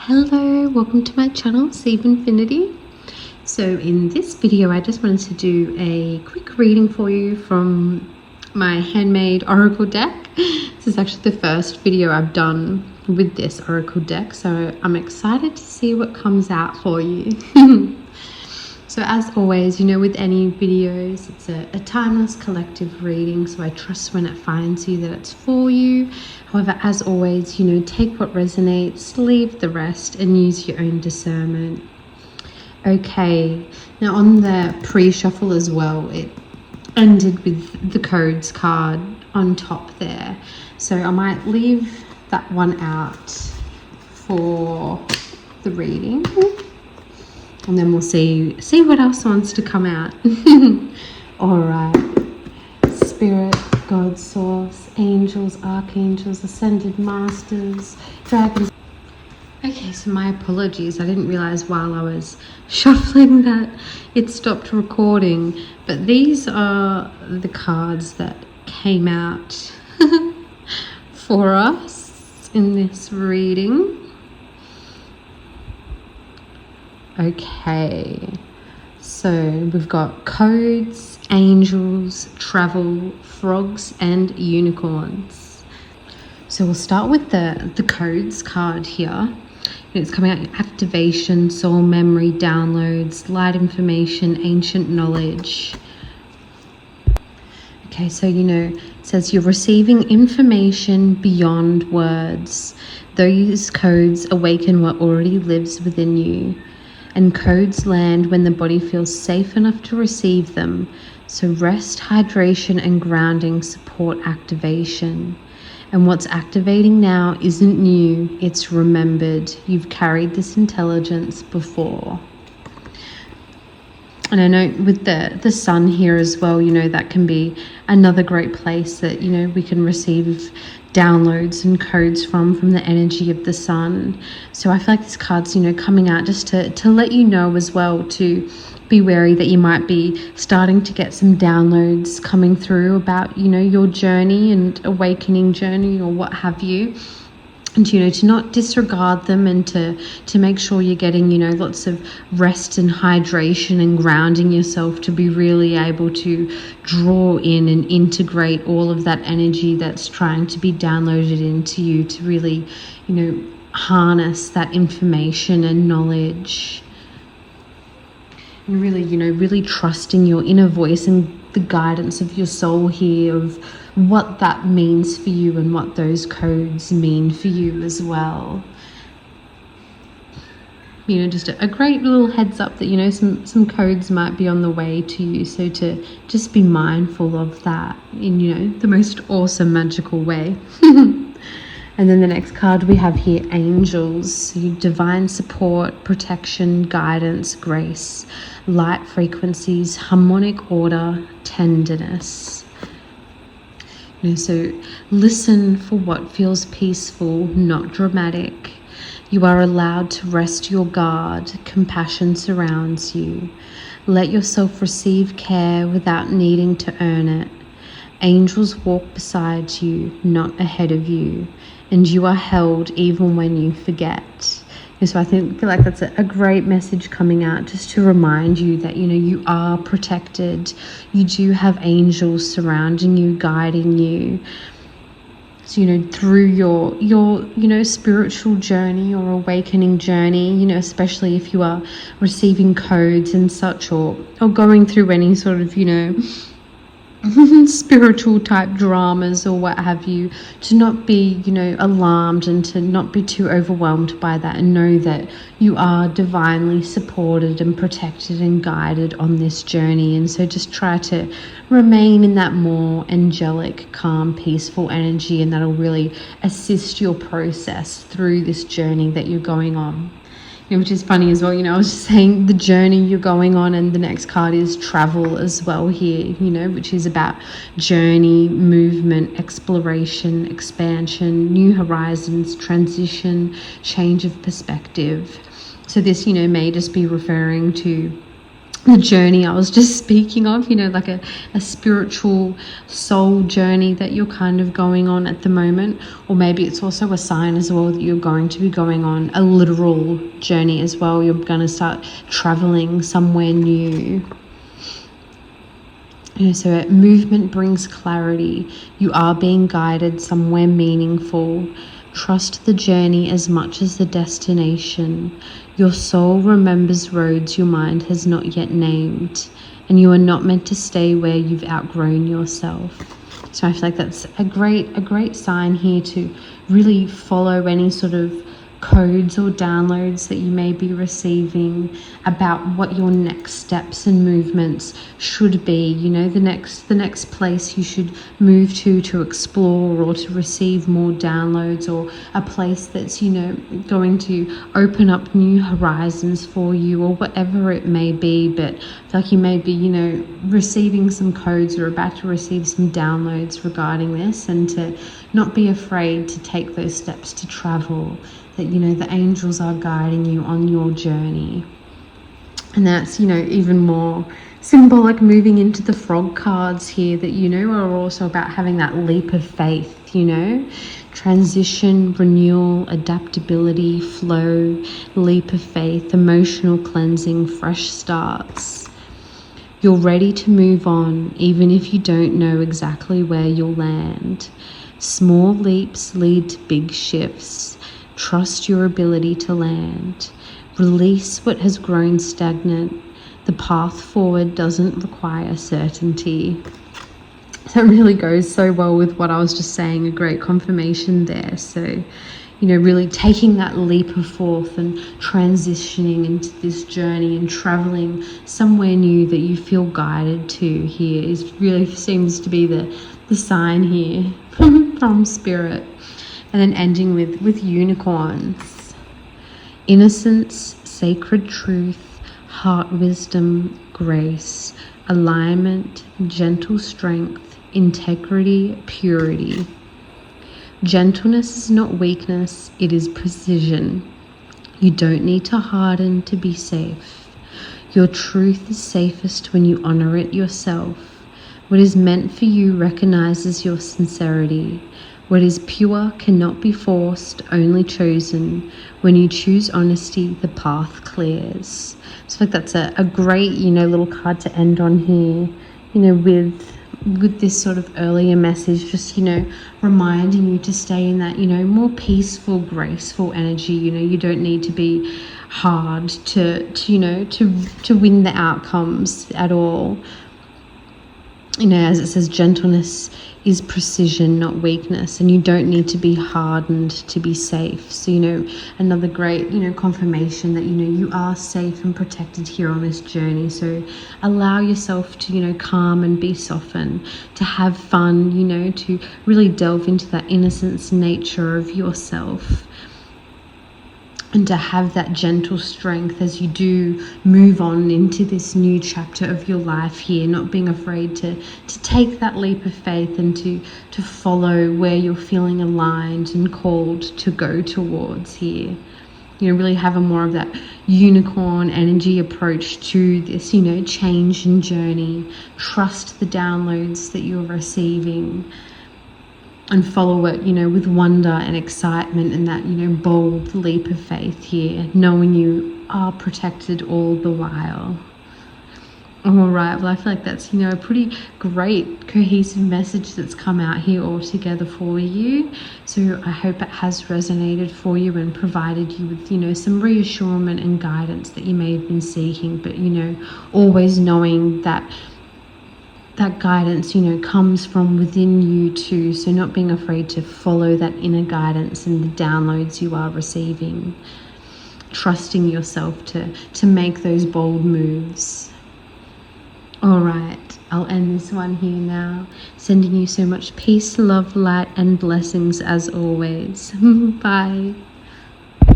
Hello, welcome to my channel, Save Infinity. So in this video, I just wanted to do a quick reading for you from my handmade oracle deck. This is actually the first video I've done with this oracle deck, so I'm excited to see what comes out for you. So as always, with any videos, it's a timeless collective reading, so I trust when it finds you that it's for you. However, as always, take what resonates, leave the rest, and use your own discernment. Okay, now on the pre-shuffle as well, it ended with the codes card on top there. So I might leave that one out for the reading. And then we'll see what else wants to come out. All right. Spirit, God, Source, angels, archangels, ascended masters, dragons. Okay, so my apologies. I didn't realize while I was shuffling that it stopped recording. But these are the cards that came out for us in this reading. Okay, so we've got codes, angels, travel, frogs, and unicorns. So we'll start with the codes card here. It's coming out activation, soul memory, downloads, light information, ancient knowledge. Okay, so it says you're receiving information beyond words. Those codes awaken what already lives within you. And codes land when the body feels safe enough to receive them. So rest, hydration, and grounding support activation. And what's activating now isn't new, it's remembered. You've carried this intelligence before. And I know with the sun here as well, that can be another great place that, we can receive downloads and codes from the energy of the sun. So I feel like this card's, coming out just to let you know as well, to be wary that you might be starting to get some downloads coming through about, your journey and awakening journey or what have you. And, to not disregard them, and to make sure you're getting, lots of rest and hydration and grounding yourself to be really able to draw in and integrate all of that energy that's trying to be downloaded into you to really, harness that information and knowledge. And really, really trusting your inner voice and the guidance of your soul here, of what that means for you and what those codes mean for you as well. Just a great little heads up that, some codes might be on the way to you. So to just be mindful of that in, the most awesome, magical way. And then the next card we have here, angels. So divine support, protection, guidance, grace, light frequencies, harmonic order, tenderness. So listen for what feels peaceful, not dramatic. You are allowed to rest your guard. Compassion surrounds you. Let yourself receive care without needing to earn it. Angels walk beside you, not ahead of you. And you are held even when you forget. And so I feel like that's a great message coming out, just to remind you that, you are protected. You do have angels surrounding you, guiding you. So, through your spiritual journey or awakening journey, especially if you are receiving codes and such, or going through any sort of, spiritual type dramas or what have you, to not be alarmed and to not be too overwhelmed by that, and know that you are divinely supported and protected and guided on this journey. And so just try to remain in that more angelic, calm, peaceful energy, and that'll really assist your process through this journey that you're going on. Which is funny as well, I was just saying the journey you're going on, and the next card is travel as well here, which is about journey, movement, exploration, expansion, new horizons, transition, change of perspective. So this, may just be referring to the journey I was just speaking of, like a spiritual soul journey that you're kind of going on at the moment. Or maybe it's also a sign as well that you're going to be going on a literal journey as well. You're going to start traveling somewhere new. So movement brings clarity. You are being guided somewhere meaningful. Trust the journey as much as the destination. Your soul remembers roads your mind has not yet named, and you are not meant to stay where you've outgrown yourself. So I feel like that's a great sign here to really follow any sort of codes or downloads that you may be receiving about what your next steps and movements should be. The next place you should move to explore or to receive more downloads, or a place that's going to open up new horizons for you, or whatever it may be. But I feel like you may be receiving some codes, or about to receive some downloads regarding this, and to not be afraid to take those steps to travel. That the angels are guiding you on your journey. And that's even more symbolic moving into the frog cards here, that are also about having that leap of faith, transition, renewal, adaptability, flow, leap of faith, emotional cleansing, fresh starts. You're ready to move on, even if you don't know exactly where you'll land. Small leaps lead to big shifts. Trust your ability to land. Release what has grown stagnant. The path forward doesn't require certainty. That really goes so well with what I was just saying, a great confirmation there. So, really taking that leap of faith and transitioning into this journey and traveling somewhere new that you feel guided to here really seems to be the sign here from Spirit. And then ending with unicorns. Innocence, sacred truth, heart wisdom, grace, alignment, gentle strength, integrity, purity. Gentleness is not weakness, it is precision. You don't need to harden to be safe. Your truth is safest when you honor it yourself. What is meant for you recognizes your sincerity. What is pure cannot be forced, only chosen. When you choose honesty, the path clears. So I think that's a great, little card to end on here, with this sort of earlier message, just, reminding you to stay in that, more peaceful, graceful energy. You don't need to be hard to win the outcomes at all. As it says, gentleness is precision, not weakness, and you don't need to be hardened to be safe. So, another great, confirmation that, you are safe and protected here on this journey. So allow yourself to, calm and be softened, to have fun, to really delve into that innocence nature of yourself. And to have that gentle strength as you do move on into this new chapter of your life here, not being afraid to take that leap of faith and to follow where you're feeling aligned and called to go towards here. Really have a more of that unicorn energy approach to this, change and journey. Trust the downloads that you're receiving. And follow it, with wonder and excitement and that, bold leap of faith here, knowing you are protected all the while. All right, well, I feel like that's, a pretty great cohesive message that's come out here all together for you. So I hope it has resonated for you and provided you with, some reassurance and guidance that you may have been seeking. But, always knowing that guidance, comes from within you too. So not being afraid to follow that inner guidance and the downloads you are receiving. Trusting yourself to make those bold moves. All right, I'll end this one here now. Sending you so much peace, love, light, and blessings as always. Bye.